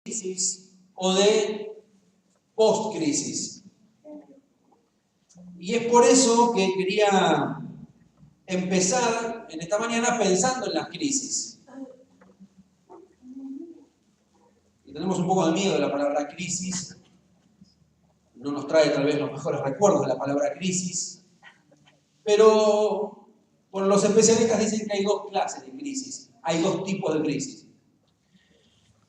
crisis o de post-crisis. Y es por eso que quería empezar en esta mañana pensando en las crisis. Y tenemos un poco de miedo de la palabra crisis. No nos trae tal vez los mejores recuerdos de la palabra crisis. Pero bueno, los especialistas dicen que hay dos clases de crisis. Hay dos tipos de crisis.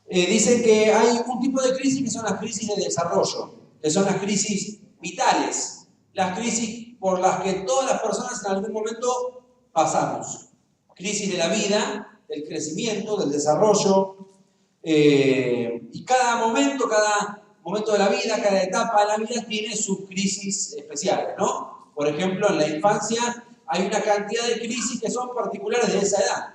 Dicen que hay un tipo de crisis que son las crisis de desarrollo, que son las crisis vitales, las crisis por las que todas las personas en algún momento pasamos. Crisis de la vida, del crecimiento, del desarrollo, y cada momento de la vida, cada etapa de la vida tiene sus crisis especiales, ¿no? Por ejemplo, en la infancia hay una cantidad de crisis que son particulares de esa edad.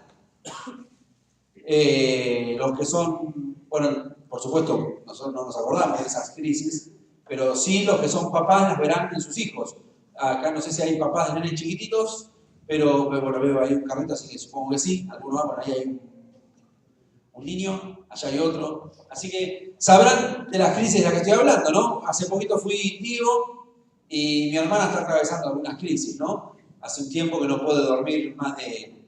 Los que son, bueno, por supuesto, nosotros no nos acordamos de esas crisis, pero sí los que son papás las verán en sus hijos. Acá no sé si hay papás de nenes chiquititos, pero bueno, veo ahí un carrito, así que supongo que sí. Algunos, bueno, ahí hay un niño, allá hay otro. Así que sabrán de las crisis de las que estoy hablando, ¿no? Hace poquito fui tío y mi hermana está atravesando algunas crisis, ¿no? Hace un tiempo que no puede dormir más de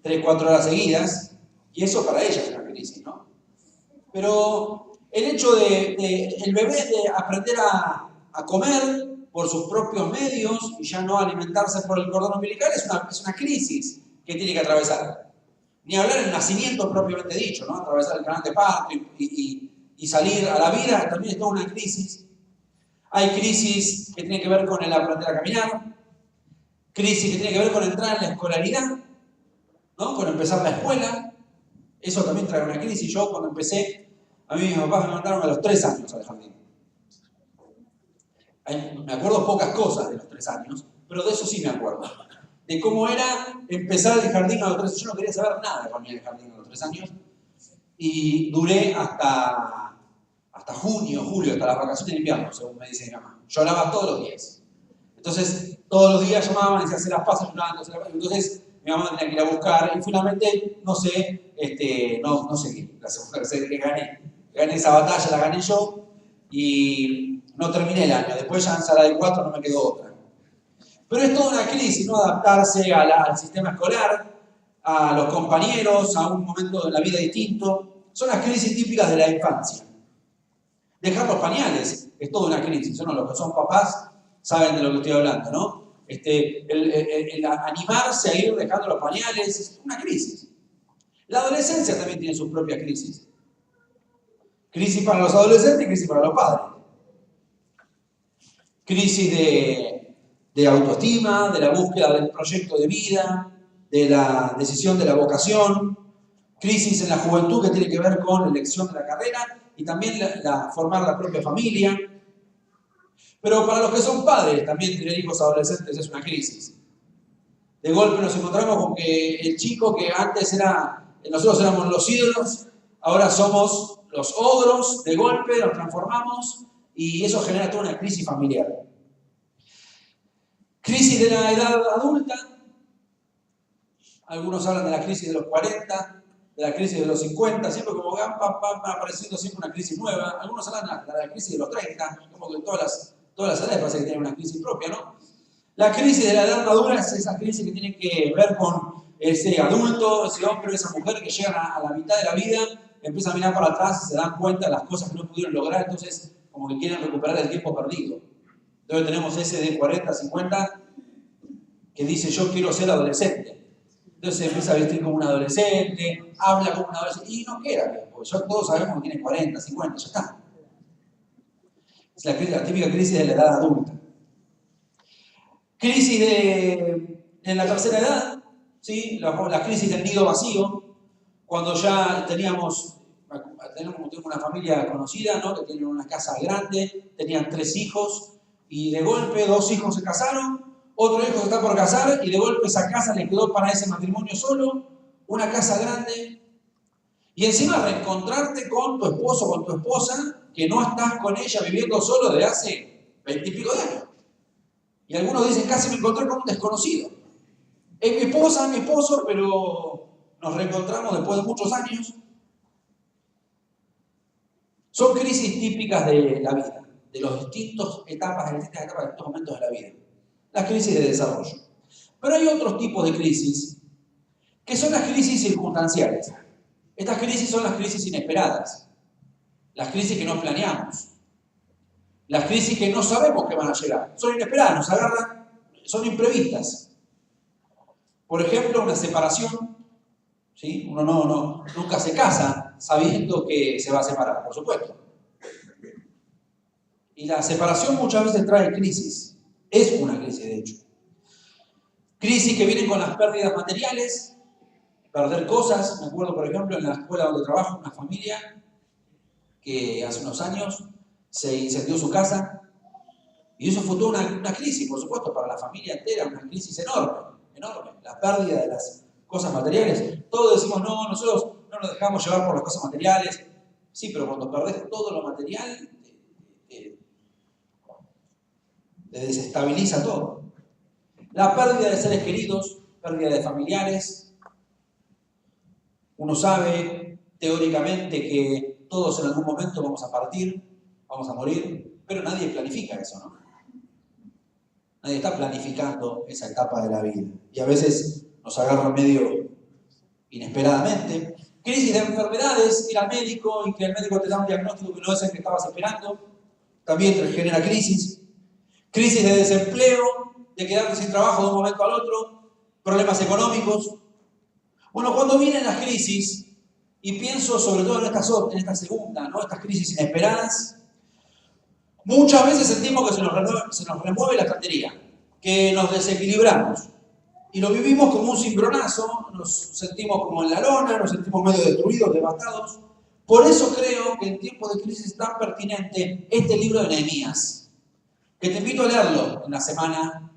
3-4 horas seguidas. Y eso para ella es una crisis, ¿no? Pero el hecho de el bebé de aprender a comer por sus propios medios y ya no alimentarse por el cordón umbilical es una crisis que tiene que atravesar. Ni hablar del nacimiento propiamente dicho, ¿no? Atravesar el canal de parto y salir a la vida también es toda una crisis. Hay crisis que tienen que ver con el aprender a caminar, crisis que tiene que ver con entrar en la escolaridad, ¿no? Con empezar la escuela. Eso también trae una crisis. Yo cuando empecé, a mí mis papás me mandaron a los 3 años al jardín. Me acuerdo pocas cosas de los 3 años, pero de eso sí me acuerdo. De cómo era empezar el jardín a los 3 años. Yo no quería saber nada cuando iba al jardín a los 3 años. Y duré hasta junio, julio, hasta las vacaciones de invierno, según me dice mi mamá. Lloraba todos los días. Entonces, todos los días llamaban y decían, se las pasan llorando, se las pasan. Entonces, mi mamá tenía que ir a buscar y finalmente, no seguí. Gané esa batalla, la gané yo y no terminé el año. Después ya en sala de 4 no me quedó otra. Pero es toda una crisis, ¿no? Adaptarse al sistema escolar, a los compañeros, a un momento de la vida distinto. Son las crisis típicas de la infancia. Dejar los pañales es toda una crisis, ¿no? Los que son papás saben de lo que estoy hablando, ¿no? El animarse a ir dejando los pañales es una crisis. La adolescencia también tiene su propia crisis. Crisis para los adolescentes y crisis para los padres. Crisis de autoestima, de la búsqueda del proyecto de vida, de la decisión de la vocación. Crisis en la juventud que tiene que ver con la elección de la carrera y también formar la propia familia. Pero para los que son padres, también tener hijos adolescentes es una crisis. De golpe nos encontramos con que el chico que antes nosotros éramos los ídolos, ahora somos los ogros, de golpe nos transformamos y eso genera toda una crisis familiar. Crisis de la edad adulta. Algunos hablan de la crisis de los 40, de la crisis de los 50, siempre como van apareciendo siempre una crisis nueva. Algunos hablan de la crisis de los 30, como que todas las edades parece que tienen una crisis propia, ¿no? La crisis de la edad madura es esa crisis que tiene que ver con ese adulto, ese hombre, esa mujer que llegan a la mitad de la vida, empiezan a mirar para atrás y se dan cuenta de las cosas que no pudieron lograr, entonces como que quieren recuperar el tiempo perdido. Entonces tenemos ese de 40, 50 que dice yo quiero ser adolescente. Entonces se empieza a vestir como un adolescente, habla como un adolescente y no queda, porque ya todos sabemos que tiene 40, 50, ya está. Es la típica crisis de la edad adulta. Crisis en la tercera edad, ¿sí? La crisis del nido vacío, cuando ya tenemos una familia conocida, ¿no? Que tienen una casa grande, tenían 3 hijos y de golpe 2 hijos se casaron, otro hijo se está por casar y de golpe esa casa le quedó para ese matrimonio solo, una casa grande. Y encima reencontrarte con tu esposo o con tu esposa, que no estás con ella viviendo solo desde hace 20 y pico de años. Y algunos dicen, casi me encontré con un desconocido. Es mi esposa, mi esposo, pero nos reencontramos después de muchos años. Son crisis típicas de la vida, de las distintas etapas, de distintos momentos de la vida. Las crisis de desarrollo. Pero hay otros tipos de crisis que son las crisis circunstanciales. Estas crisis son las crisis inesperadas, las crisis que no planeamos, las crisis que no sabemos que van a llegar. Son inesperadas, nos agarran, son imprevistas. Por ejemplo, una separación, ¿sí? Uno nunca se casa sabiendo que se va a separar, por supuesto. Y la separación muchas veces trae crisis, es una crisis de hecho. Crisis que vienen con las pérdidas materiales, perder cosas. Me acuerdo, por ejemplo, en la escuela donde trabajo, una familia que hace unos años se incendió su casa. Y eso fue toda una crisis, por supuesto, para la familia entera, una crisis enorme, enorme. La pérdida de las cosas materiales. Todos decimos, no, nosotros no nos dejamos llevar por las cosas materiales. Sí, pero cuando perdés todo lo material, te desestabiliza todo. La pérdida de seres queridos, pérdida de familiares. Uno sabe teóricamente que todos en algún momento vamos a partir, vamos a morir, pero nadie planifica eso, ¿no? Nadie está planificando esa etapa de la vida. Y a veces nos agarra medio inesperadamente. Crisis de enfermedades, ir al médico y que el médico te da un diagnóstico que no es el que estabas esperando, también te genera crisis. Crisis de desempleo, de quedarte sin trabajo de un momento al otro, problemas económicos. Bueno, cuando vienen las crisis, y pienso sobre todo en esta segunda, ¿no? Estas crisis inesperadas, muchas veces sentimos que se nos remueve la estantería, que nos desequilibramos. Y lo vivimos como un cimbronazo, nos sentimos como en la lona, nos sentimos medio destruidos, devastados. Por eso creo que en tiempos de crisis es tan pertinente este libro de Nehemías, que te invito a leerlo en la semana.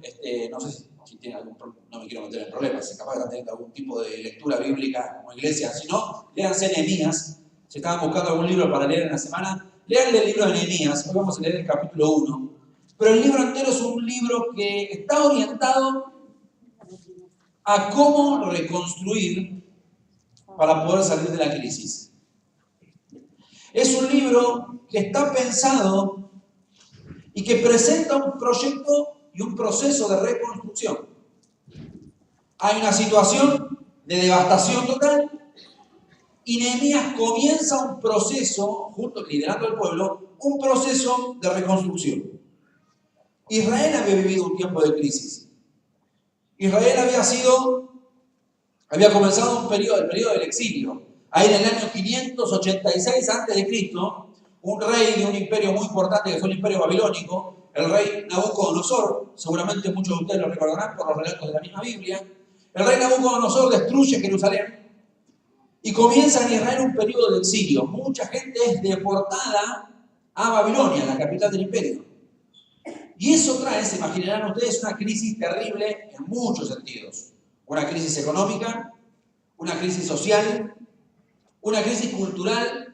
No sé si tiene algún problema, no me quiero meter en problemas, si capaz que están teniendo algún tipo de lectura bíblica como iglesia. Si no, léanse Nehemías. Si estaban buscando algún libro para leer en la semana, lean el libro de Nehemías. Hoy vamos a leer el capítulo 1. Pero el libro entero es un libro que está orientado a cómo reconstruir para poder salir de la crisis. Es un libro que está pensado y que presenta un proyecto y un proceso de reconstrucción. Hay una situación de devastación total y Nehemías comienza un proceso, liderando al pueblo, un proceso de reconstrucción. Israel había vivido un tiempo de crisis. Israel había comenzado el periodo del exilio. Ahí en el año 586 a.C., un rey de un imperio muy importante que fue el imperio babilónico, el rey Nabucodonosor, seguramente muchos de ustedes lo recordarán por los relatos de la misma Biblia, el rey Nabucodonosor destruye Jerusalén y comienza en Israel un periodo de exilio. Mucha gente es deportada a Babilonia, la capital del imperio. Y eso trae, se imaginarán ustedes, una crisis terrible en muchos sentidos. Una crisis económica, una crisis social, una crisis cultural,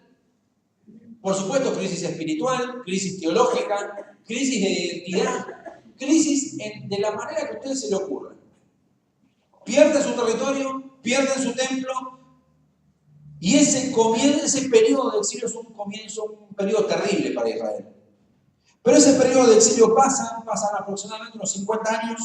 por supuesto crisis espiritual, crisis teológica, crisis de identidad, crisis de la manera que a ustedes se le ocurra. Pierden su territorio, pierden su templo, y ese periodo de exilio es un periodo terrible para Israel. Pero ese periodo de exilio pasan aproximadamente unos 50 años,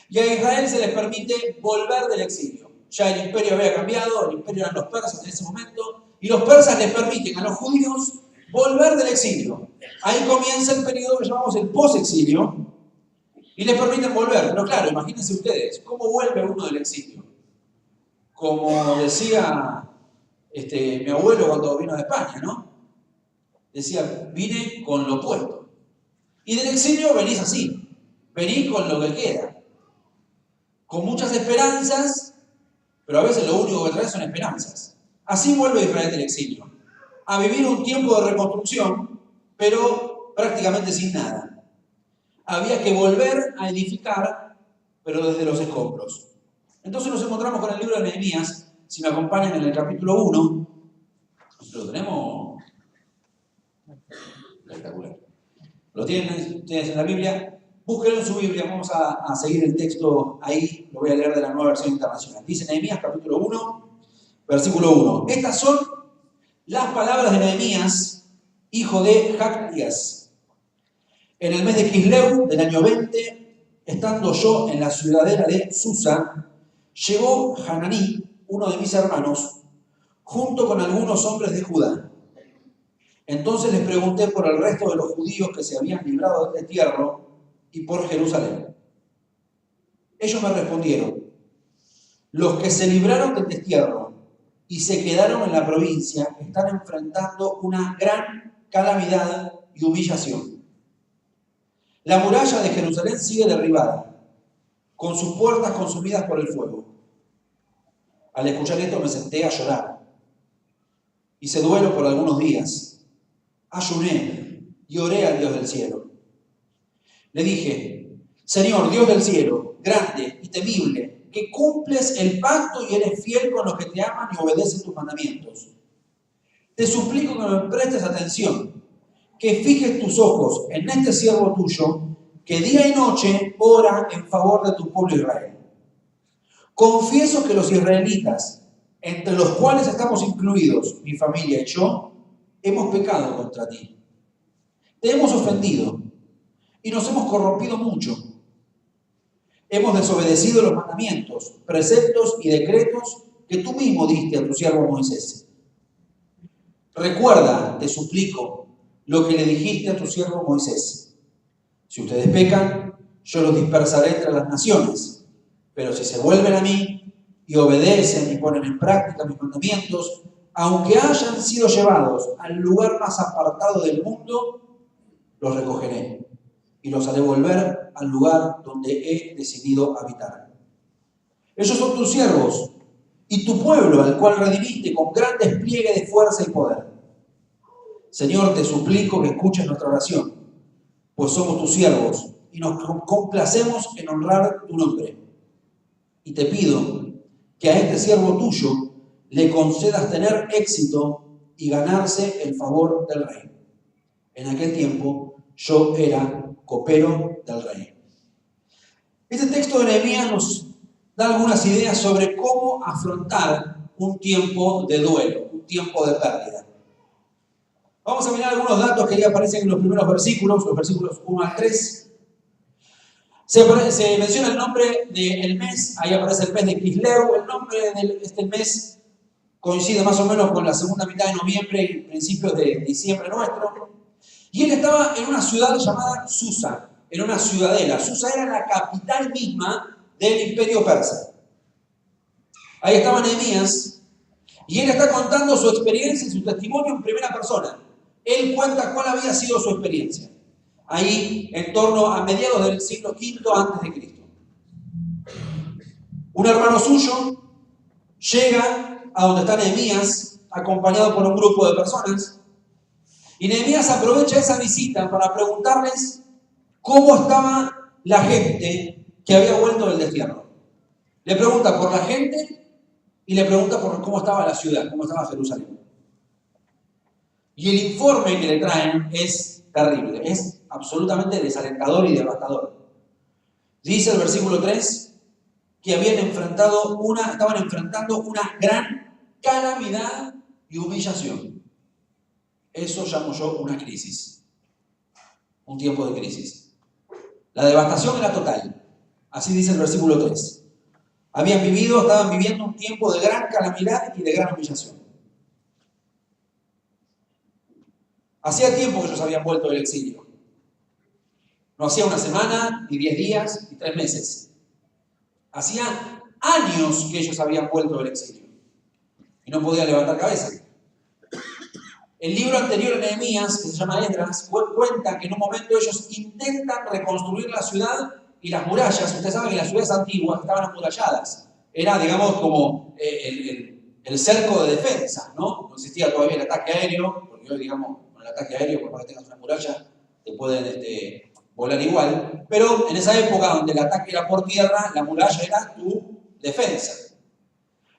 y a Israel se les permite volver del exilio. Ya el imperio había cambiado, el imperio eran los persas en ese momento, y los persas les permiten a los judíos volver del exilio. Ahí comienza el periodo que llamamos el post-exilio, y les permiten volver. Pero claro, imagínense ustedes, ¿cómo vuelve uno del exilio? Como decía mi abuelo cuando vino de España, ¿no? Decía, vine con lo puesto. Y del exilio venís así, venís con lo que queda. Con muchas esperanzas, pero a veces lo único que trae son esperanzas. Así vuelve Israel del exilio, a vivir un tiempo de reconstrucción, pero prácticamente sin nada. Había que volver a edificar, pero desde los escombros. Entonces nos encontramos con el libro de Nehemías. Si me acompañan en el capítulo 1, lo tenemos espectacular. Lo tienen ustedes en la Biblia. Búsquenlo en su Biblia, vamos a seguir el texto ahí, lo voy a leer de la Nueva Versión Internacional. Dice Nehemías capítulo 1, versículo 1. Estas son las palabras de Nehemías, hijo de Jactías. En el mes de Quisleu del año 20, estando yo en la ciudadela de Susa, llegó Hananí, uno de mis hermanos, junto con algunos hombres de Judá. Entonces les pregunté por el resto de los judíos que se habían librado del destierro y por Jerusalén. Ellos me respondieron: los que se libraron del destierro y se quedaron en la provincia están enfrentando una gran calamidad y humillación. La muralla de Jerusalén sigue derribada, con sus puertas consumidas por el fuego. Al escuchar esto me senté a llorar. Hice duelo por algunos días. Ayuné y oré al Dios del cielo. Le dije: Señor, Dios del cielo, grande y temible, que cumples el pacto y eres fiel con los que te aman y obedecen tus mandamientos. Te suplico que me prestes atención, que fijes tus ojos en este siervo tuyo, que día y noche ora en favor de tu pueblo Israel. Confieso que los israelitas, entre los cuales estamos incluidos, mi familia y yo, hemos pecado contra ti. Te hemos ofendido y nos hemos corrompido mucho. Hemos desobedecido los mandamientos, preceptos y decretos que tú mismo diste a tu siervo Moisés. Recuerda, te suplico, lo que le dijiste a tu siervo Moisés. Si ustedes pecan, yo los dispersaré entre las naciones. Pero si se vuelven a mí y obedecen y ponen en práctica mis mandamientos, aunque hayan sido llevados al lugar más apartado del mundo, los recogeré y los haré volver al lugar donde he decidido habitar. Ellos son tus siervos y tu pueblo, al cual redimiste con gran despliegue de fuerza y poder. Señor, te suplico que escuches nuestra oración, pues somos tus siervos y nos complacemos en honrar tu nombre. Y te pido que a este siervo tuyo le concedas tener éxito y ganarse el favor del rey. En aquel tiempo yo era copero del rey. Este texto de Nehemías nos da algunas ideas sobre cómo afrontar un tiempo de duelo, un tiempo de pérdida. Vamos a mirar algunos datos que ya aparecen en los primeros versículos, los versículos 1 al 3. Se menciona el nombre del mes, ahí aparece el mes de Quisleu. El nombre de este mes coincide más o menos con la segunda mitad de noviembre y principios de diciembre nuestro. Y él estaba en una ciudad llamada Susa, en una ciudadela. Susa era la capital misma del imperio persa. Ahí estaba Nehemías y él está contando su experiencia y su testimonio en primera persona. Él cuenta cuál había sido su experiencia. Ahí en torno a mediados del siglo V a.C. Un hermano suyo llega a donde está Nehemías, acompañado por un grupo de personas, y Nehemías aprovecha esa visita para preguntarles cómo estaba la gente que había vuelto del destierro. Le pregunta por la gente y le pregunta por cómo estaba la ciudad, cómo estaba Jerusalén. Y el informe que le traen es terrible, es absolutamente desalentador y devastador. Dice el versículo 3 que estaban enfrentando una gran calamidad y humillación. Eso llamo yo una crisis, un tiempo de crisis. La devastación era total, así dice el versículo 3. Estaban viviendo un tiempo de gran calamidad y de gran humillación. Hacía tiempo que ellos habían vuelto del exilio. No hacía una semana, ni 10 días, ni 3 meses. Hacía años que ellos habían vuelto del exilio. Y no podían levantar cabeza. El libro anterior de Nehemías, que se llama Esdras, cuenta que en un momento ellos intentan reconstruir la ciudad y las murallas. Ustedes saben que las ciudades antiguas estaban amuralladas. Era, digamos, como el cerco de defensa, ¿no? No existía todavía el ataque aéreo, porque hoy, digamos, con el ataque aéreo, por más que tengas una muralla, te pueden volar igual. Pero en esa época, donde el ataque era por tierra, la muralla era tu defensa.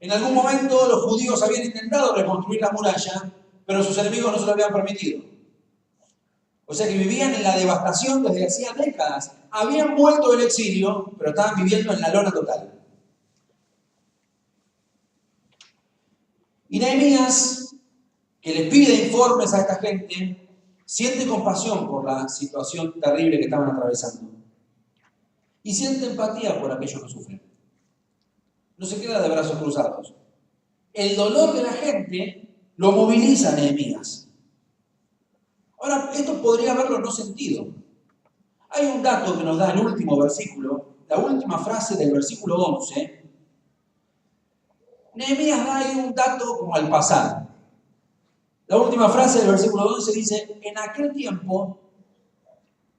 En algún momento los judíos habían intentado reconstruir la muralla, pero sus enemigos no se lo habían permitido. O sea que vivían en la devastación desde hacía décadas. Habían vuelto del exilio, pero estaban viviendo en la lona total. Y Nehemías, que le pide informes a esta gente, siente compasión por la situación terrible que estaban atravesando y siente empatía por aquellos que sufren. No se queda de brazos cruzados. El dolor de la gente lo moviliza a Nehemías. Ahora, esto podría haberlo no sentido. Hay un dato que nos da el último versículo, la última frase del versículo 11. Nehemías da ahí un dato como al pasar. La última frase del versículo 11 dice: en aquel tiempo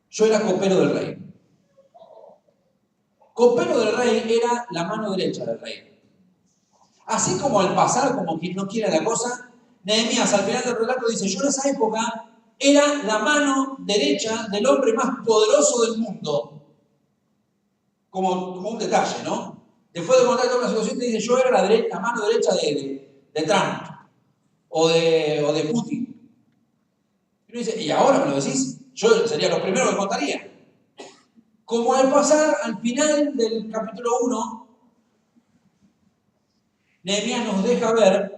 yo era copero del rey. Copero del rey era la mano derecha del rey. Así como al pasar, como quien no quiere la cosa, Nehemías al final del relato dice: yo en esa época era la mano derecha del hombre más poderoso del mundo. Como un detalle, ¿no? Después de contar toda la situación, te dice: yo era la mano derecha de Trump o de Putin. Y uno dice: ¿y ahora me lo decís? Yo sería lo primero que contaría. Como al pasar al final del capítulo 1, Nehemías nos deja ver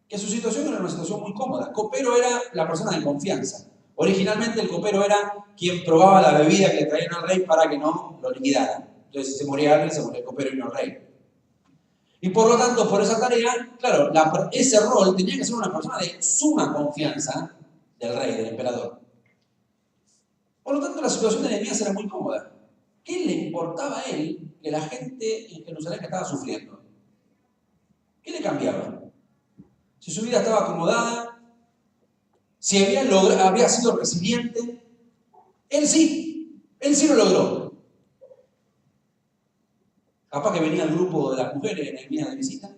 que su situación era una situación muy cómoda. Copero era la persona de confianza. Originalmente el copero era quien probaba la bebida que le traían al rey para que no lo liquidaran. Entonces, si se moría alguien, se moría el copero y no el rey. Y por lo tanto, por esa tarea, claro, ese rol tenía que ser una persona de suma confianza del rey, del emperador. Por lo tanto, la situación de Nehemías era muy cómoda. ¿Qué le importaba a él que la gente en Jerusalén estaba sufriendo? ¿Qué le cambiaba? Si su vida estaba acomodada, si había sido resiliente, él sí lo logró. Capaz que venía el grupo de las mujeres en Nehemías de visita.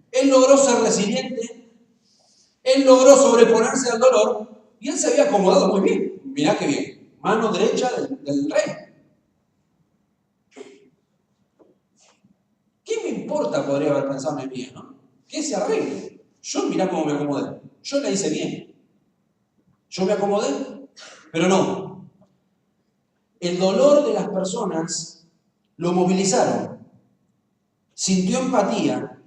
Él logró ser resiliente, él logró sobreponerse al dolor y él se había acomodado muy bien. Mirá qué bien, mano derecha del rey. ¿Qué me importa? Podría haber pensado Nehemías, ¿no? Que se arregle. Yo mirá cómo me acomodé. Yo la hice bien. Yo me acomodé, pero no. El dolor de las personas lo movilizaron. Sintió empatía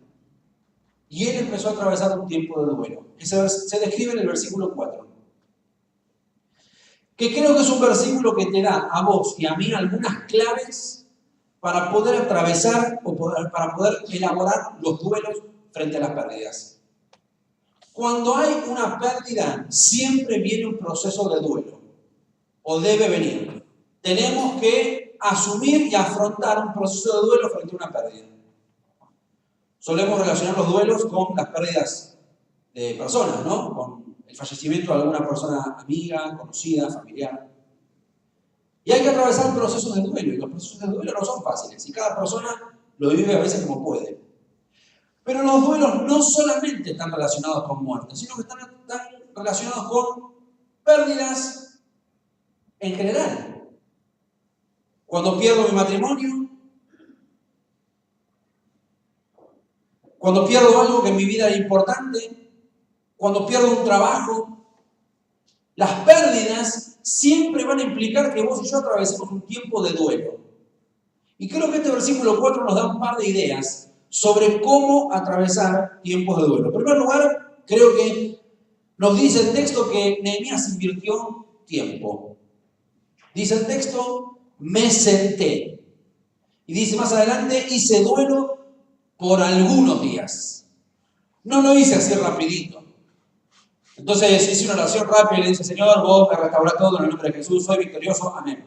y él empezó a atravesar un tiempo de duelo. Que se describe en el versículo 4. Que creo que es un versículo que te da a vos y a mí algunas claves para poder atravesar o para poder elaborar los duelos frente a las pérdidas. Cuando hay una pérdida, siempre viene un proceso de duelo, o debe venir. Tenemos que asumir y afrontar un proceso de duelo frente a una pérdida. Solemos relacionar los duelos con las pérdidas de personas, ¿no? Con el fallecimiento de alguna persona amiga, conocida, familiar. Y hay que atravesar procesos de duelo, y los procesos de duelo no son fáciles, y cada persona lo vive a veces como puede. Pero los duelos no solamente están relacionados con muerte, sino que están relacionados con pérdidas en general. Cuando pierdo mi matrimonio, cuando pierdo algo que en mi vida era importante, cuando pierdo un trabajo, las pérdidas siempre van a implicar que vos y yo atravesemos un tiempo de duelo. Y creo que este versículo 4 nos da un par de ideas sobre cómo atravesar tiempos de duelo. En primer lugar, creo que nos dice el texto que Nehemías invirtió tiempo. Dice el texto: me senté. Y dice más adelante: hice duelo por algunos días. No lo hice así rapidito. Entonces hice una oración rápida y le dice: Señor, vos me restaurás todo en el nombre de Jesús, soy victorioso, amén.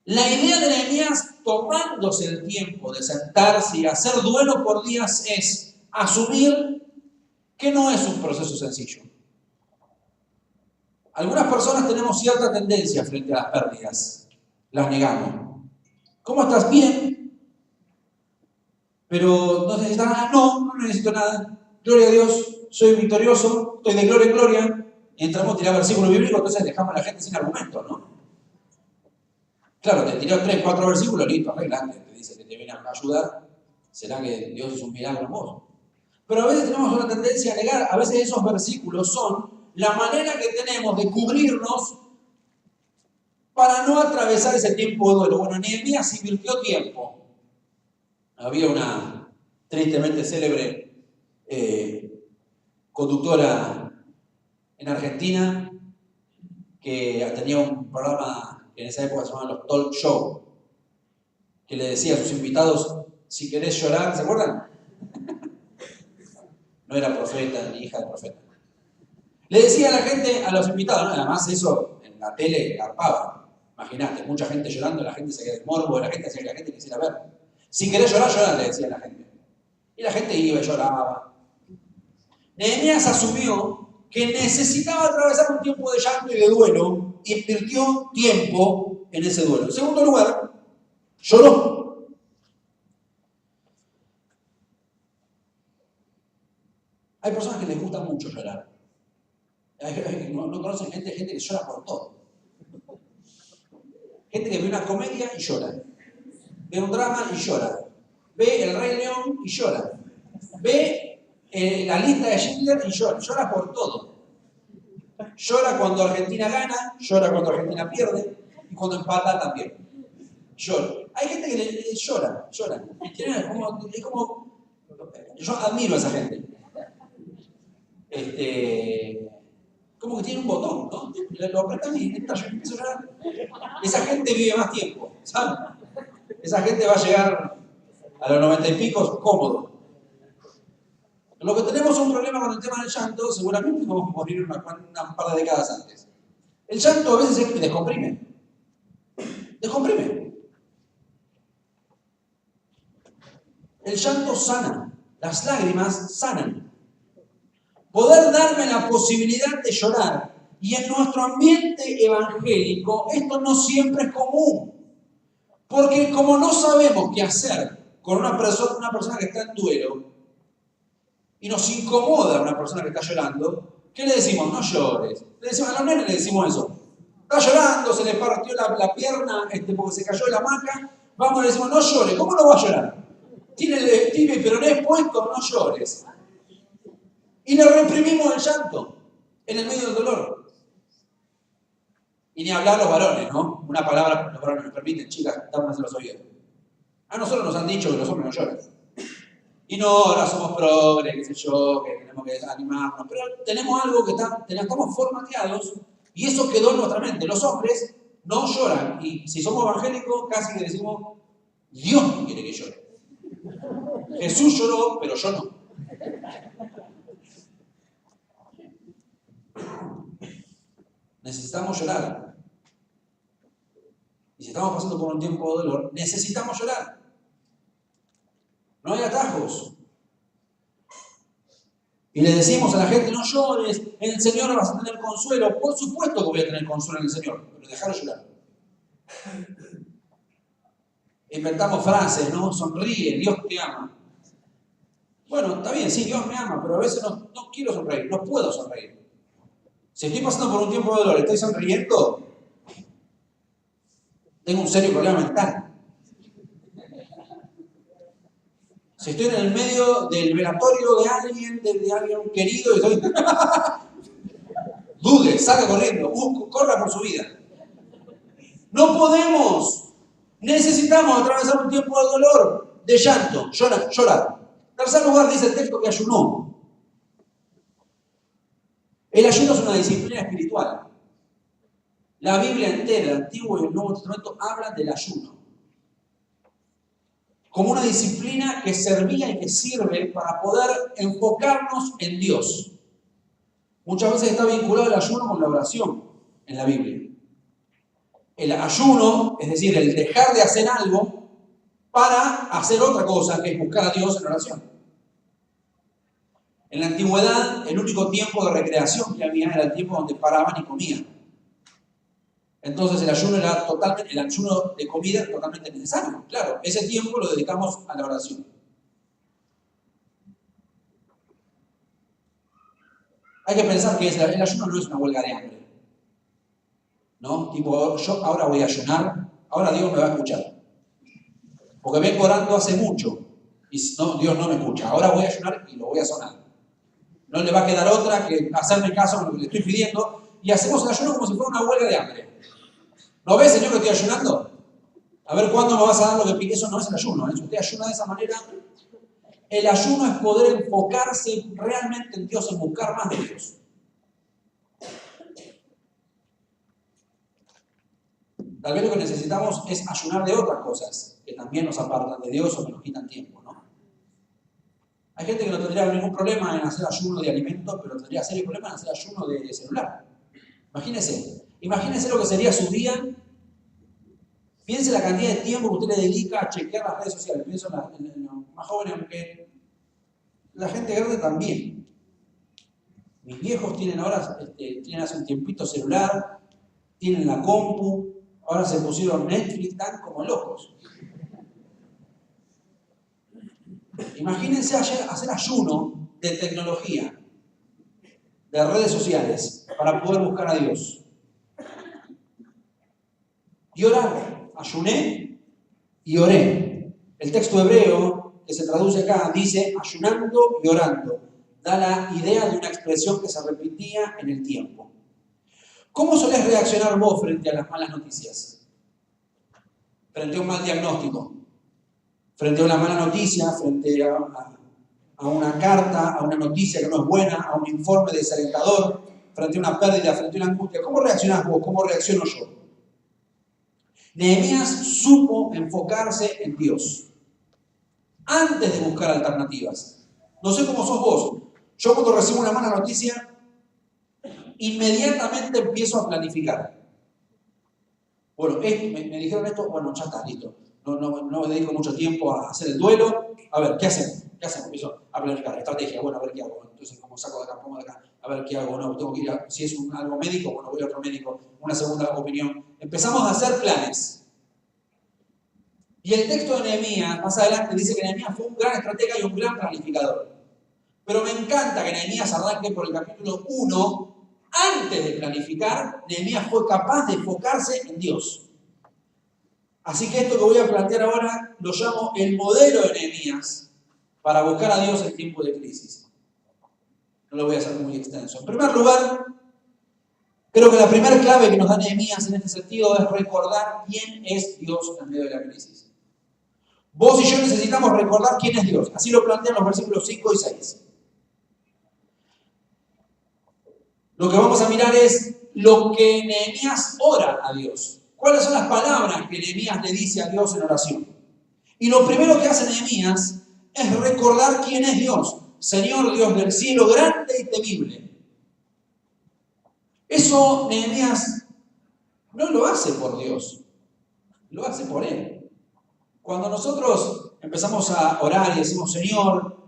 La idea de Nehemías, tomándose el tiempo de sentarse y hacer duelo por días, es asumir que no es un proceso sencillo. Algunas personas tenemos cierta tendencia frente a las pérdidas, las negamos. ¿Cómo estás? Bien. Pero no necesitas nada. No necesito nada. Gloria a Dios, soy victorioso, estoy de gloria en gloria. Y entramos a tirar versículos bíblicos, entonces dejamos a la gente sin argumento, ¿no? Claro, te tiró 3, 4 versículos, listo, arreglante. Te dice que te viene a ayudar. ¿Será que Dios es un milagro en vos? Pero a veces tenemos una tendencia a negar. A veces esos versículos son la manera que tenemos de cubrirnos para no atravesar ese tiempo de duelo. Bueno, Nehemías invirtió tiempo. Había una tristemente célebre conductora en Argentina que tenía un programa que en esa época se llamaba los talk show, que le decía a sus invitados, si querés llorar, ¿se acuerdan? No era profeta ni hija de profeta. Le decía a la gente, a los invitados, ¿no? Además eso en la tele garpaba. Imagínate, mucha gente llorando, la gente se quedaba del morbo, la gente hacía que la gente quisiera ver. Si querés llorar, llorar, le decía a la gente. Y la gente iba y lloraba. Nehemías asumió que necesitaba atravesar un tiempo de llanto y de duelo, y invirtió tiempo en ese duelo. En segundo lugar, lloró. Hay personas que les gusta mucho llorar. No conocen gente que llora por todo. Gente que ve una comedia y llora. Ve un drama y llora. Ve El Rey León y llora. Ve la lista de Schindler y llora. Llora por todo. Llora cuando Argentina gana, llora cuando Argentina pierde y cuando empata también. Llora. Hay gente que llora. Es como, yo admiro a esa gente. Como que tiene un botón, ¿no? Lo apretan y yo empiezo a llorar. Esa gente vive más tiempo, ¿sabes? Esa gente va a llegar a los 90 y pico cómodo. Lo que tenemos un problema con el tema del llanto, seguramente vamos a morir un par de décadas antes. El llanto a veces descomprime. Descomprime. El llanto sana. Las lágrimas sanan. Poder darme la posibilidad de llorar. Y en nuestro ambiente evangélico esto no siempre es común. Porque como no sabemos qué hacer con una persona que está en duelo, y nos incomoda una persona que está llorando, ¿qué le decimos? No llores. Le decimos a los nenes, le decimos eso. Está llorando, se le partió la pierna porque se cayó de la hamaca. Vamos y le decimos, no llores. ¿Cómo no va a llorar? Tiene el peroné puesto, no llores. Y le reprimimos el llanto en el medio del dolor. Y ni hablar los varones, ¿no? Una palabra los varones nos permiten, chicas, tápense los oídos. A nosotros nos han dicho que los hombres no lloran. Y no, ahora somos progres, qué sé yo, que tenemos que animarnos, pero tenemos algo que estamos formateados y eso quedó en nuestra mente. Los hombres no lloran y si somos evangélicos casi que decimos, Dios no quiere que llore. Jesús lloró, pero yo no. Necesitamos llorar. Y si estamos pasando por un tiempo de dolor, necesitamos llorar. No hay atajos. Y le decimos a la gente, no llores, en el Señor vas a tener consuelo. Por supuesto que voy a tener consuelo en el Señor, pero déjalo llorar. Inventamos frases, ¿no? Sonríe, Dios te ama. Bueno, está bien, sí, Dios me ama, pero a veces no quiero sonreír, no puedo sonreír. Si estoy pasando por un tiempo de dolor, estoy sonriendo, tengo un serio problema mental. Si estoy en el medio del velatorio de alguien querido y estoy... Dude, salga corriendo, corra por su vida. No podemos. Necesitamos atravesar un tiempo de dolor, de llanto, llorar. En tercer lugar dice el texto que ayunó. El ayuno es una disciplina espiritual. La Biblia entera, el Antiguo y el Nuevo Testamento, hablan del ayuno como una disciplina que servía y que sirve para poder enfocarnos en Dios. Muchas veces está vinculado el ayuno con la oración en la Biblia. El ayuno, es decir, el dejar de hacer algo para hacer otra cosa, que es buscar a Dios en oración. En la antigüedad, el único tiempo de recreación que había era el tiempo donde paraban y comían. Entonces el ayuno de comida era totalmente necesario. Claro, ese tiempo lo dedicamos a la oración. Hay que pensar que el ayuno no es una huelga de hambre. ¿No? Tipo, yo ahora voy a ayunar, ahora Dios me va a escuchar. Porque vengo orando hace mucho y no, Dios no me escucha. Ahora voy a ayunar y lo voy a sonar. No le va a quedar otra que hacerme caso en lo que le estoy pidiendo y hacemos el ayuno como si fuera una huelga de hambre. ¿No ves, Señor, que estoy ayunando? A ver cuándo me vas a dar lo que pide. Eso no es el ayuno. Si usted ayuna de esa manera, el ayuno es poder enfocarse realmente en Dios, en buscar más de Dios. Tal vez lo que necesitamos es ayunar de otras cosas que también nos apartan de Dios o que nos quitan tiempo, ¿no? Hay gente que no tendría ningún problema en hacer ayuno de alimentos, pero tendría serio problema en hacer ayuno de celular. Imagínense lo que sería su día. Piense la cantidad de tiempo que usted le dedica a chequear las redes sociales. Pienso en los más jóvenes, aunque la gente grande también. Mis viejos tienen ahora, tienen hace un tiempito celular, tienen la compu, ahora se pusieron Netflix, están como locos. Imagínense hacer ayuno de tecnología, de redes sociales, para poder buscar a Dios. Y orar. Ayuné y oré. El texto hebreo que se traduce acá dice ayunando y orando. Da la idea de una expresión que se repetía en el tiempo. ¿Cómo solés reaccionar vos frente a las malas noticias? Frente a un mal diagnóstico, frente a una mala noticia, frente a una carta, a una noticia que no es buena, a un informe desalentador, frente a una pérdida, frente a una angustia. ¿Cómo reaccionás vos? ¿Cómo reacciono yo? Nehemías supo enfocarse en Dios antes de buscar alternativas. No sé cómo sos vos. Yo cuando recibo una mala noticia, inmediatamente empiezo a planificar. Bueno, me dijeron esto, bueno, ya está, listo. No me dedico mucho tiempo a hacer el duelo. A ver, ¿qué hacemos? Empiezo a planificar, estrategia. Bueno, a ver qué hago. Entonces, ¿cómo saco de acá? Pongo de acá. A ver qué hago. No, tengo que ir si es algo médico, bueno, voy a otro médico. Una segunda opinión. Empezamos a hacer planes. Y el texto de Nehemías, más adelante, dice que Nehemías fue un gran estratega y un gran planificador. Pero me encanta que Nehemías arranque por el capítulo 1. Antes de planificar, Nehemías fue capaz de enfocarse en Dios. Así que esto que voy a plantear ahora lo llamo el modelo de Nehemías para buscar a Dios en tiempos de crisis. No lo voy a hacer muy extenso. En primer lugar, creo que la primera clave que nos da Nehemías en este sentido es recordar quién es Dios en medio de la crisis. Vos y yo necesitamos recordar quién es Dios. Así lo plantean los versículos 5 y 6. Lo que vamos a mirar es lo que Nehemías ora a Dios. ¿Cuáles son las palabras que Nehemías le dice a Dios en oración? Y lo primero que hace Nehemías es recordar quién es Dios. Señor Dios del cielo, grande y temible. Eso Nehemías no lo hace por Dios, lo hace por él. Cuando nosotros empezamos a orar y decimos, Señor,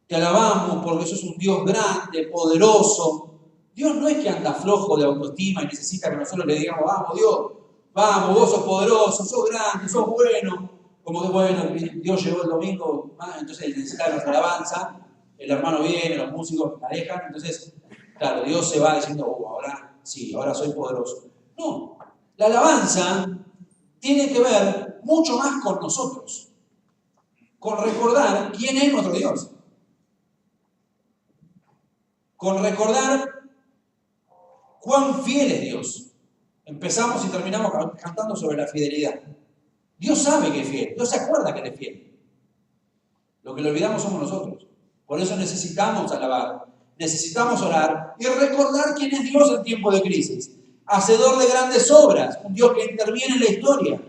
te alabamos porque sos un Dios grande, poderoso. Dios no es que anda flojo de autoestima y necesita que nosotros le digamos, vamos Dios, vamos, vos sos poderoso, sos grande, sos bueno. Como que bueno, Dios llegó el domingo, entonces necesita nuestra alabanza, el hermano viene, los músicos manejan, entonces, claro, Dios se va diciendo, ahora sí, ahora soy poderoso. No, la alabanza tiene que ver mucho más con nosotros, con recordar quién es nuestro Dios, con recordar cuán fiel es Dios. Empezamos y terminamos cantando sobre la fidelidad. Dios sabe que es fiel, Dios se acuerda que Él es fiel. Lo que le olvidamos somos nosotros. Por eso necesitamos alabar, necesitamos orar y recordar quién es Dios en tiempo de crisis. Hacedor de grandes obras, un Dios que interviene en la historia.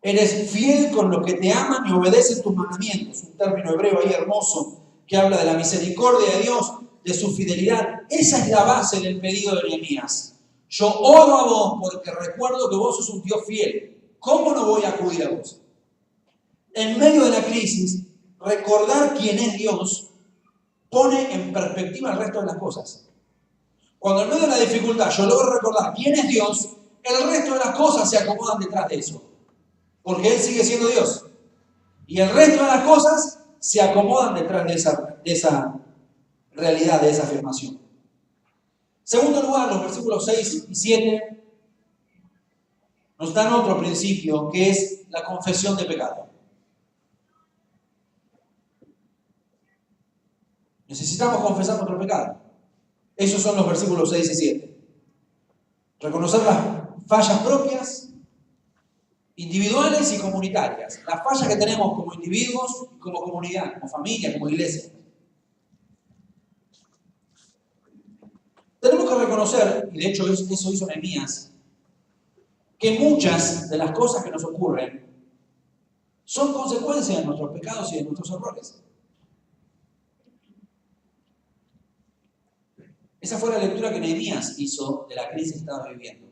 Eres fiel con los que te aman y obedecen tus mandamientos. Un término hebreo ahí hermoso que habla de la misericordia de Dios, de su fidelidad. Esa es la base del pedido de Nehemías. Yo oro a vos porque recuerdo que vos sos un Dios fiel. ¿Cómo no voy a acudir a vos? En medio de la crisis, recordar quién es Dios pone en perspectiva el resto de las cosas. Cuando en medio de la dificultad yo logro recordar quién es Dios, el resto de las cosas se acomodan detrás de eso. Porque Él sigue siendo Dios. Y el resto de las cosas se acomodan detrás de esa realidad, de esa afirmación. Segundo lugar, los versículos 6 y 7 nos dan otro principio, que es la confesión de pecado. Necesitamos confesar nuestro pecado. Esos son los versículos 6 y 7. Reconocer las fallas propias, individuales y comunitarias. Las fallas que tenemos como individuos, como comunidad, como familia, como iglesia. Tenemos que reconocer, y de hecho eso hizo Nehemías, que muchas de las cosas que nos ocurren son consecuencias de nuestros pecados y de nuestros errores. Esa fue la lectura que Nehemías hizo de la crisis que estaba viviendo.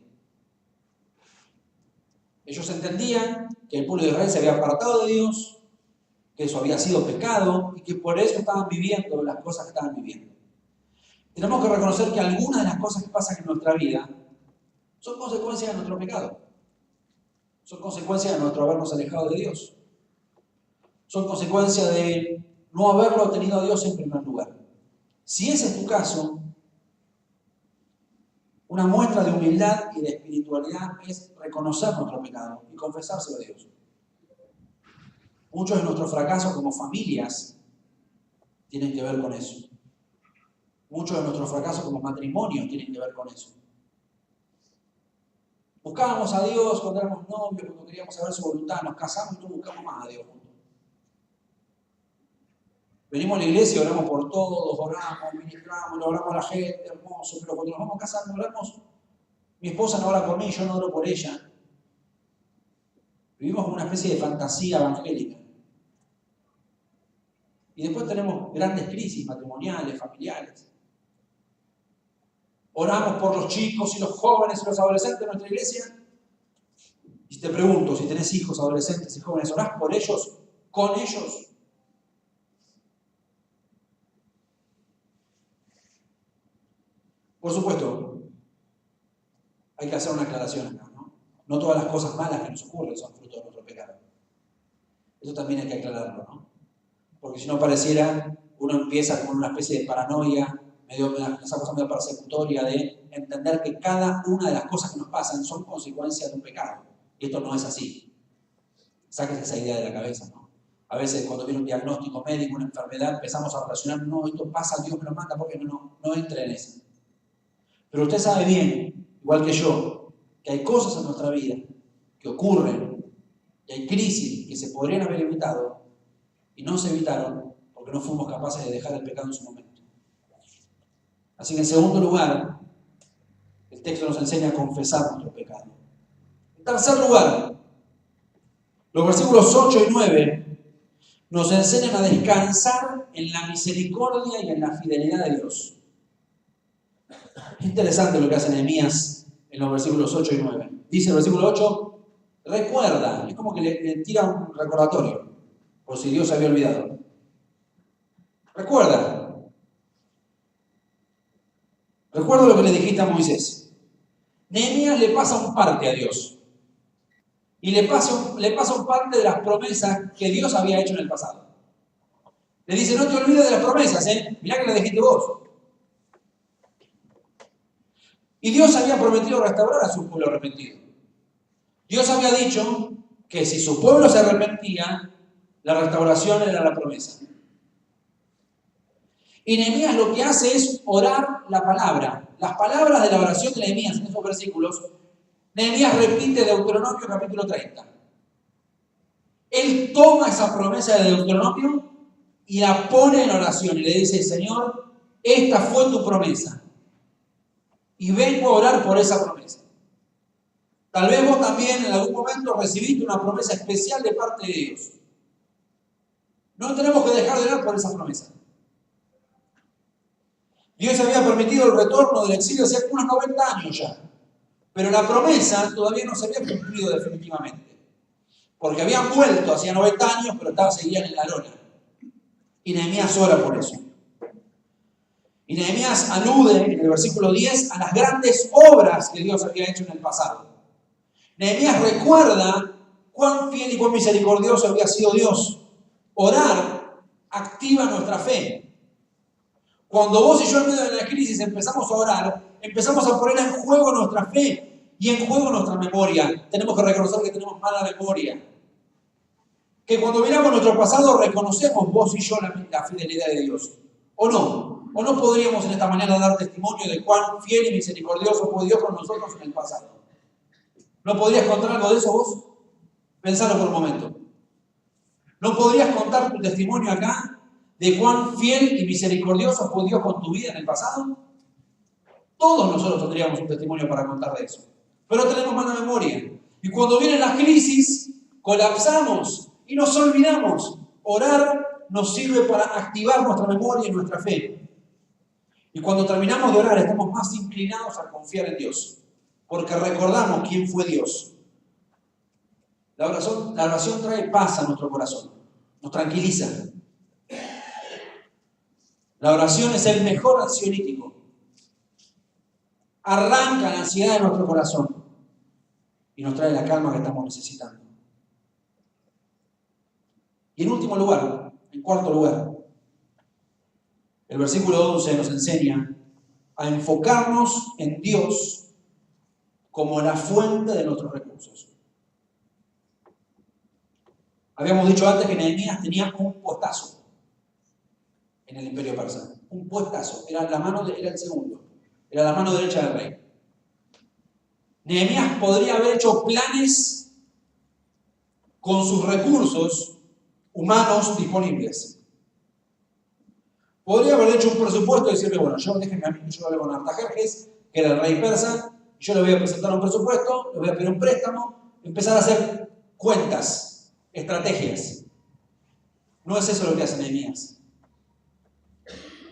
Ellos entendían que el pueblo de Israel se había apartado de Dios, que eso había sido pecado y que por eso estaban viviendo las cosas que estaban viviendo. Tenemos que reconocer que algunas de las cosas que pasan en nuestra vida son consecuencias de nuestro pecado. Son consecuencias de nuestro habernos alejado de Dios. Son consecuencias de no haberlo tenido a Dios en primer lugar. Si ese es tu caso, una muestra de humildad y de espiritualidad es reconocer nuestro pecado y confesárselo a Dios. Muchos de nuestros fracasos como familias tienen que ver con eso. Muchos de nuestros fracasos como matrimonios tienen que ver con eso. Buscábamos a Dios cuando éramos novios, cuando queríamos saber su voluntad, nos casamos y no buscamos más a Dios juntos. Venimos a la iglesia, oramos por todos, oramos, ministramos, oramos a la gente, hermoso, pero cuando nos vamos a casar, no oramos. Mi esposa no ora por mí, yo no oro por ella. Vivimos como una especie de fantasía evangélica. Y después tenemos grandes crisis matrimoniales, familiares. Oramos por los chicos y los jóvenes y los adolescentes de nuestra iglesia. Y te pregunto, si tenés hijos, adolescentes y jóvenes, ¿orás por ellos? ¿Con ellos? Por supuesto, hay que hacer una aclaración acá, ¿no? No todas las cosas malas que nos ocurren son fruto de nuestro pecado. Eso también hay que aclararlo, ¿no? Porque si no pareciera, uno empieza con una especie de paranoia, esa cosa medio persecutoria de entender que cada una de las cosas que nos pasan son consecuencias de un pecado. Y esto no es así. Sáquense esa idea de la cabeza, ¿no? A veces cuando viene un diagnóstico médico, una enfermedad, empezamos a relacionar, no, esto pasa, Dios me lo manda, porque no entre en eso. Pero usted sabe bien, igual que yo, que hay cosas en nuestra vida que ocurren, y hay crisis que se podrían haber evitado y no se evitaron porque no fuimos capaces de dejar el pecado en su momento. Así que en segundo lugar, el texto nos enseña a confesar nuestro pecado. En tercer lugar, los versículos 8 y 9 nos enseñan a descansar en la misericordia y en la fidelidad de Dios. Es interesante lo que hace Nehemías en los versículos 8 y 9. Dice el versículo 8, recuerda, es como que le tira un recordatorio, por si Dios se había olvidado. Recuerda lo que le dijiste a Moisés. Nehemías le pasa un parte a Dios. Y le pasa un parte de las promesas que Dios había hecho en el pasado. Le dice, no te olvides de las promesas, mirá que le dijiste vos. Y Dios había prometido restaurar a su pueblo arrepentido. Dios había dicho que si su pueblo se arrepentía, la restauración era la promesa. Y Nehemías lo que hace es orar la palabra. Las palabras de la oración de Nehemías en esos versículos, Nehemías repite Deuteronomio capítulo 30. Él toma esa promesa de Deuteronomio y la pone en oración y le dice, Señor, esta fue tu promesa. Y vengo a orar por esa promesa. Tal vez vos también en algún momento recibiste una promesa especial de parte de Dios. No tenemos que dejar de orar por esa promesa. Dios había permitido el retorno del exilio hace unos 90 años ya. Pero la promesa todavía no se había cumplido definitivamente. Porque habían vuelto hacía 90 años, pero seguían en la lona. Y Nehemías ora por eso. Y Nehemías alude en el versículo 10 a las grandes obras que Dios había hecho en el pasado. Nehemías recuerda cuán fiel y cuán misericordioso había sido Dios. Orar activa nuestra fe. Cuando vos y yo en medio de la crisis empezamos a orar, empezamos a poner en juego nuestra fe y en juego nuestra memoria. Tenemos que reconocer que tenemos mala memoria. Que cuando miramos nuestro pasado reconocemos vos y yo la fidelidad de Dios. ¿O no? ¿O no podríamos en esta mañana dar testimonio de cuán fiel y misericordioso fue Dios con nosotros en el pasado? ¿No podrías contar algo de eso vos? Pensalo por un momento. ¿No podrías contar tu testimonio acá de cuán fiel y misericordioso fue Dios con tu vida en el pasado? Todos nosotros tendríamos un testimonio para contar de eso. Pero tenemos mala memoria. Y cuando vienen las crisis, colapsamos y nos olvidamos. Orar nos sirve para activar nuestra memoria y nuestra fe. Y cuando terminamos de orar, estamos más inclinados a confiar en Dios. Porque recordamos quién fue Dios. La oración trae paz a nuestro corazón. Nos tranquiliza. La oración es el mejor ansiolítico. Arranca la ansiedad de nuestro corazón y nos trae la calma que estamos necesitando. Y en último lugar, en cuarto lugar, el versículo 11 nos enseña a enfocarnos en Dios como la fuente de nuestros recursos. Habíamos dicho antes que Nehemías tenía un puestazo en el imperio persa. Un puestazo. Era el segundo. Era la mano derecha del rey. Nehemías podría haber hecho planes con sus recursos humanos disponibles. Podría haber hecho un presupuesto y decirle, bueno, déjenme a mí, yo hablo con Artajerjes, que era el rey persa, yo le voy a presentar un presupuesto, le voy a pedir un préstamo, empezar a hacer cuentas, estrategias. No es eso lo que hace Nehemías.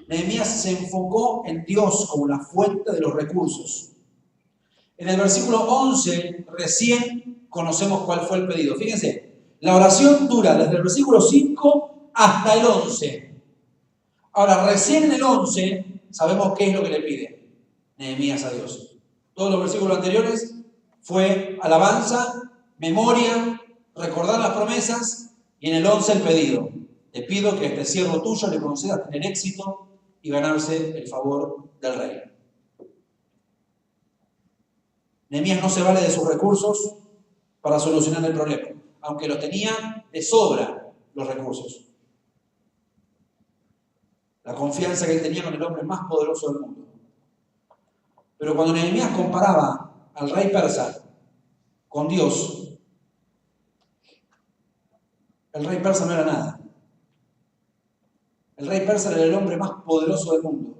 Nehemías se enfocó en Dios como la fuente de los recursos. En el versículo 11 recién conocemos cuál fue el pedido. Fíjense, la oración dura desde el versículo 5 hasta el 11. Ahora, recién en el 11 sabemos qué es lo que le pide Nehemías a Dios. Todos los versículos anteriores fue alabanza, memoria, recordar las promesas, y en el 11 el pedido. Te pido que a este siervo tuyo le concedas tener éxito y ganarse el favor del rey. Nehemías no se vale de sus recursos para solucionar el problema, aunque los tenía de sobra los recursos. La confianza que él tenía con el hombre más poderoso del mundo. Pero cuando Nehemías comparaba al rey persa con Dios, el rey persa no era nada. El rey persa era el hombre más poderoso del mundo.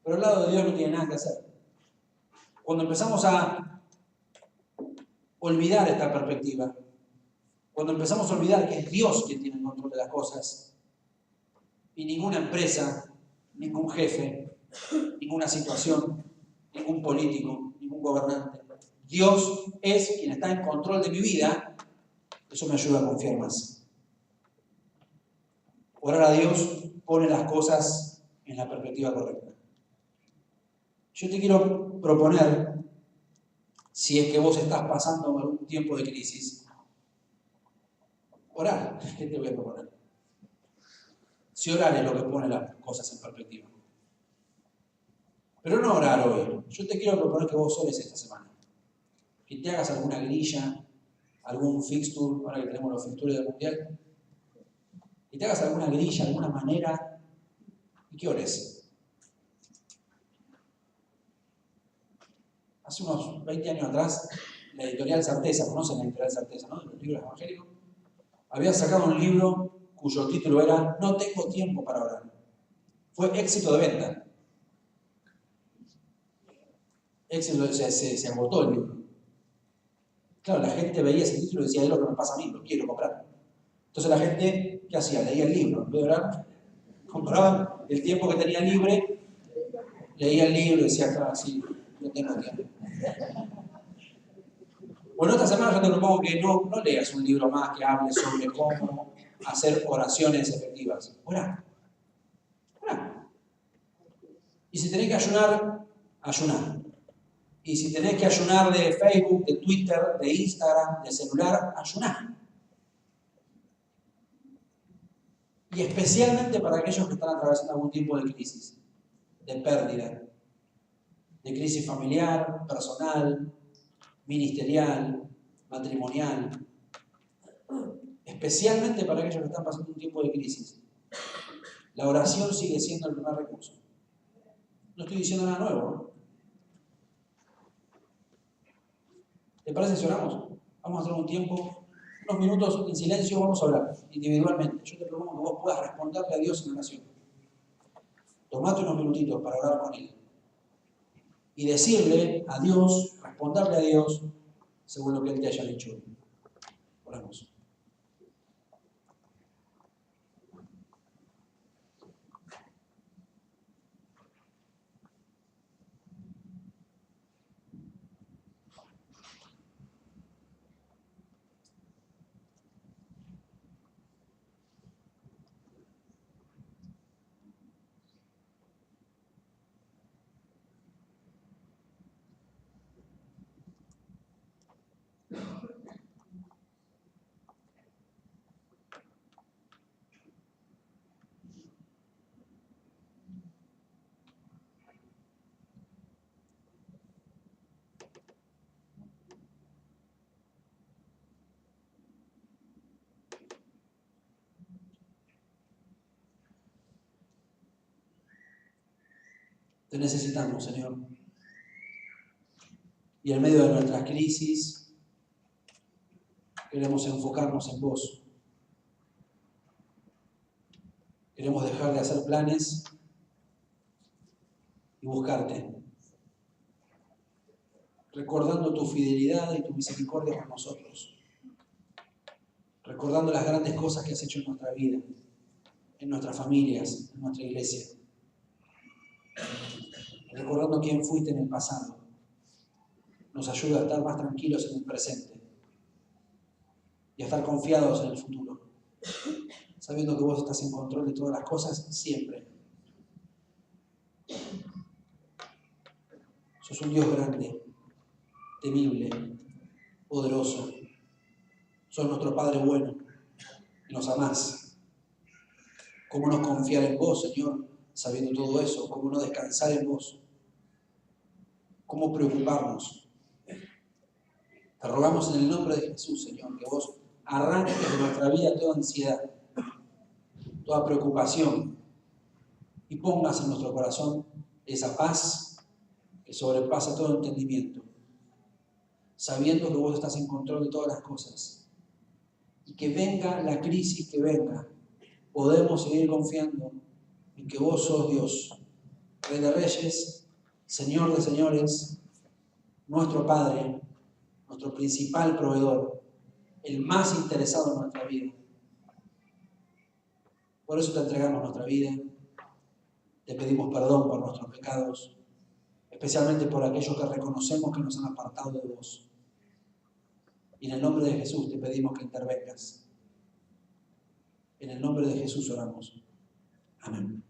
Pero al lado de Dios no tiene nada que hacer. Cuando empezamos a olvidar esta perspectiva, cuando empezamos a olvidar que es Dios quien tiene el control de las cosas, y ninguna empresa, ningún jefe, ninguna situación, ningún político, ningún gobernante, Dios es quien está en control de mi vida, eso me ayuda a confiar más. Orar a Dios pone las cosas en la perspectiva correcta. Yo te quiero proponer, si es que vos estás pasando por algún tiempo de crisis, orar. ¿Qué te voy a proponer? Si orar es lo que pone las cosas en perspectiva. Pero no orar hoy. Yo te quiero proponer que vos ores esta semana. Que te hagas alguna grilla, algún fixture, ahora que tenemos los fixtures del mundial, que te hagas alguna grilla, alguna manera, y que ores. Hace unos 20 años atrás, la editorial Certeza, conocen la editorial Certeza, ¿no? De los libros evangélicos, había sacado un libro cuyo título era No tengo tiempo para orar. Fue éxito de venta. Éxito, se agotó el libro. Claro, la gente veía ese título y decía, es lo que me pasa a mí, lo quiero comprar. Entonces la gente, ¿qué hacía? Leía el libro. En vez de orar, compraba el tiempo que tenía libre, leía el libro y decía, claro, sí, no tengo tiempo. Bueno, esta semana yo te propongo que no leas un libro más que hable sobre cómo hacer oraciones efectivas. Orá. Y si tenés que ayunar, ayuná. Y si tenés que ayunar de Facebook, de Twitter, de Instagram, de celular, ayuná. Y especialmente para aquellos que están atravesando algún tipo de crisis, de pérdida, de crisis familiar, personal, ministerial, matrimonial. Especialmente para aquellos que están pasando un tiempo de crisis. La oración sigue siendo el primer recurso. No estoy diciendo nada nuevo, ¿no? ¿Te parece si oramos? Vamos a hacer un tiempo, unos minutos en silencio, vamos a orar individualmente. Yo te propongo que vos puedas responderle a Dios en oración. Tomate unos minutitos para orar con Él. y decirle a Dios, responderle a Dios, según lo que Él te haya dicho. Oramos. Te necesitamos, Señor. Y en medio de nuestras crisis, queremos enfocarnos en vos. Queremos dejar de hacer planes y buscarte, recordando tu fidelidad y tu misericordia con nosotros, recordando las grandes cosas que has hecho en nuestra vida, en nuestras familias, en nuestra iglesia, recordando quién fuiste en el pasado. Nos ayuda a estar más tranquilos en el presente y a estar confiados en el futuro, sabiendo que vos estás en control de todas las cosas siempre. Sos un Dios grande, temible, poderoso. Sos nuestro Padre bueno y nos amás. ¿Cómo no confiar en vos, Señor, sabiendo todo eso? ¿Cómo no descansar en vos? ¿Cómo preocuparnos? Te rogamos en el nombre de Jesús, Señor, que vos arranques de nuestra vida toda ansiedad, toda preocupación y pongas en nuestro corazón esa paz que sobrepasa todo entendimiento, sabiendo que vos estás en control de todas las cosas. Y que venga la crisis que venga, podemos seguir confiando en que vos sos Dios, Rey de Reyes, Señor de Señores, nuestro Padre, nuestro principal proveedor, el más interesado en nuestra vida. Por eso te entregamos nuestra vida, te pedimos perdón por nuestros pecados, especialmente por aquellos que reconocemos que nos han apartado de vos. Y en el nombre de Jesús te pedimos que intervengas. En el nombre de Jesús oramos. Amén.